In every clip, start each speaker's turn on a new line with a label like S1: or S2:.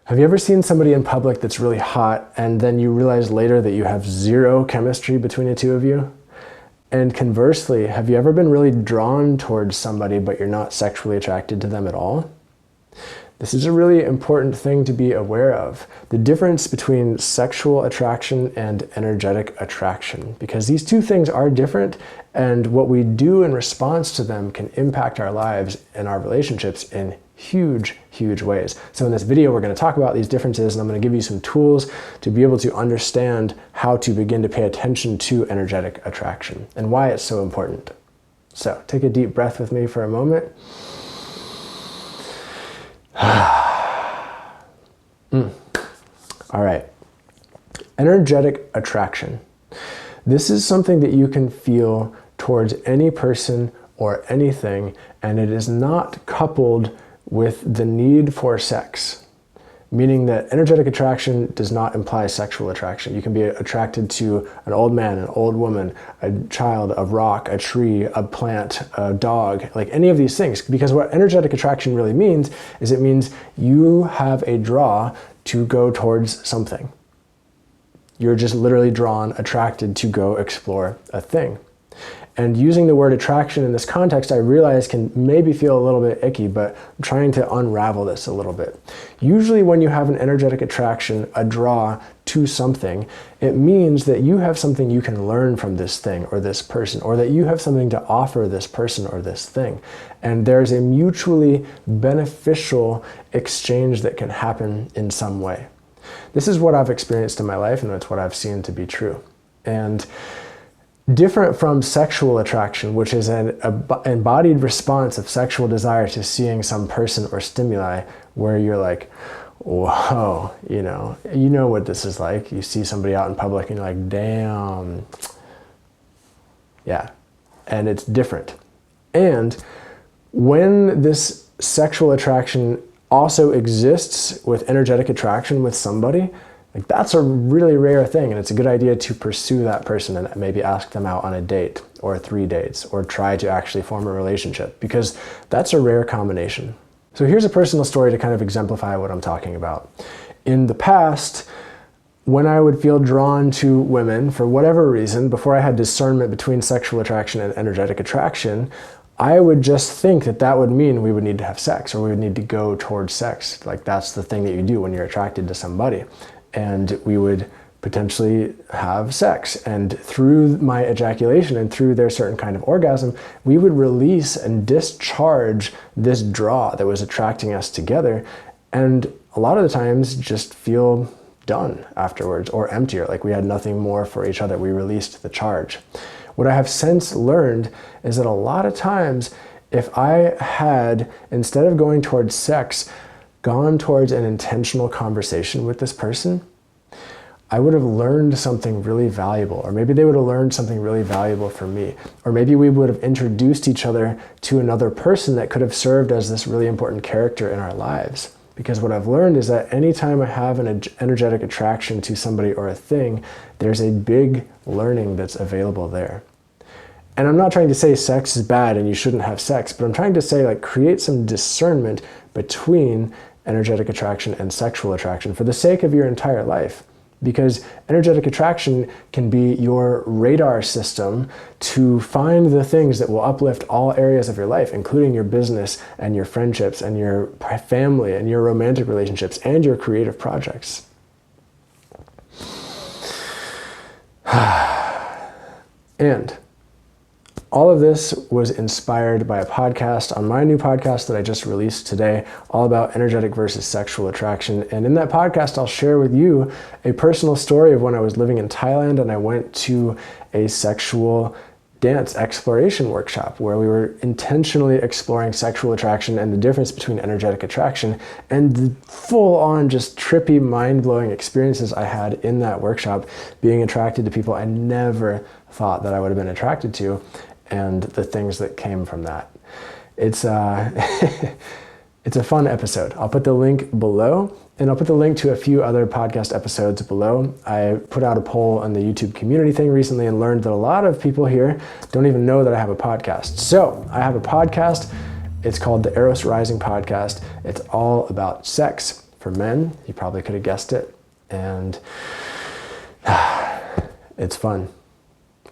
S1: Have you ever seen somebody in public that's really hot and then you realize later that you have zero chemistry between the two of you? And conversely, have you ever been really drawn towards somebody but you're not sexually attracted to them at all? This is a really important thing to be aware of, the difference between sexual attraction and energetic attraction, because these two things are different, and what we do in response to them can impact our lives and our relationships in huge, huge ways. So in this video, we're going to talk about these differences, and I'm going to give you some tools to be able to understand how to begin to pay attention to energetic attraction and why it's so important. So take a deep breath with me for a moment. All right. Energetic attraction. This is something that you can feel towards any person or anything, and it is not coupled with the need for sex. Meaning that energetic attraction does not imply sexual attraction. You can be attracted to an old man, an old woman, a child, a rock, a tree, a plant, a dog, like any of these things. Because what energetic attraction really means is it means you have a draw to go towards something. You're just literally drawn, attracted to go explore a thing. And using the word attraction in this context, I realize can maybe feel a little bit icky, but I'm trying to unravel this a little bit. Usually when you have an energetic attraction, a draw to something, it means that you have something you can learn from this thing or this person, or that you have something to offer this person or this thing. And there's a mutually beneficial exchange that can happen in some way. This is what I've experienced in my life, and it's what I've seen to be true. And different from sexual attraction, which is an embodied response of sexual desire to seeing some person or stimuli, where you're like, whoa, you know what this is like. You see somebody out in public and you're like, damn. Yeah, and it's different. And when this sexual attraction also exists with energetic attraction with somebody, like that's a really rare thing, and it's a good idea to pursue that person and maybe ask them out on a date or 3 dates or try to actually form a relationship, because that's a rare combination. So here's a personal story to kind of exemplify what I'm talking about. In the past, when I would feel drawn to women for whatever reason, before I had discernment between sexual attraction and energetic attraction, I would just think that that would mean we would need to have sex, or we would need to go towards sex. Like that's the thing that you do when you're attracted to somebody. And we would potentially have sex. And through my ejaculation and through their certain kind of orgasm, we would release and discharge this draw that was attracting us together. And a lot of the times just feel done afterwards, or emptier, like we had nothing more for each other. We released the charge. What I have since learned is that a lot of times, if I had, instead of going towards sex, gone towards an intentional conversation with this person, I would have learned something really valuable, or maybe they would have learned something really valuable from me, or maybe we would have introduced each other to another person that could have served as this really important character in our lives. Because what I've learned is that anytime I have an energetic attraction to somebody or a thing, there's a big learning that's available there. And I'm not trying to say sex is bad and you shouldn't have sex, but I'm trying to say, like, create some discernment between energetic attraction and sexual attraction for the sake of your entire life. Because energetic attraction can be your radar system to find the things that will uplift all areas of your life, including your business and your friendships and your family and your romantic relationships and your creative projects. And all of this was inspired by a podcast on my new podcast that I just released today, all about energetic versus sexual attraction. And in that podcast, I'll share with you a personal story of when I was living in Thailand and I went to a sexual dance exploration workshop where we were intentionally exploring sexual attraction and the difference between energetic attraction, and the full-on just trippy, mind-blowing experiences I had in that workshop, being attracted to people I never thought that I would have been attracted to, and the things that came from that. It's it's a fun episode. I'll put the link below, and I'll put the link to a few other podcast episodes below. I put out a poll on the YouTube community thing recently and learned that a lot of people here don't even know that I have a podcast. So I have a podcast. It's called the Eros Rising Podcast. It's all about sex. for men. You probably could have guessed it. And it's fun.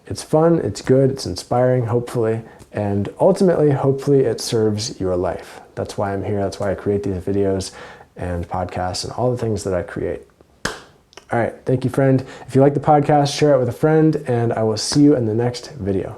S1: It's fun, it's good, it's inspiring, hopefully. And ultimately, hopefully it serves your life. That's why I'm here. That's why I create these videos and podcasts and all the things that I create. All right, thank you, friend. If you like the podcast, share it with a friend, and I will see you in the next video.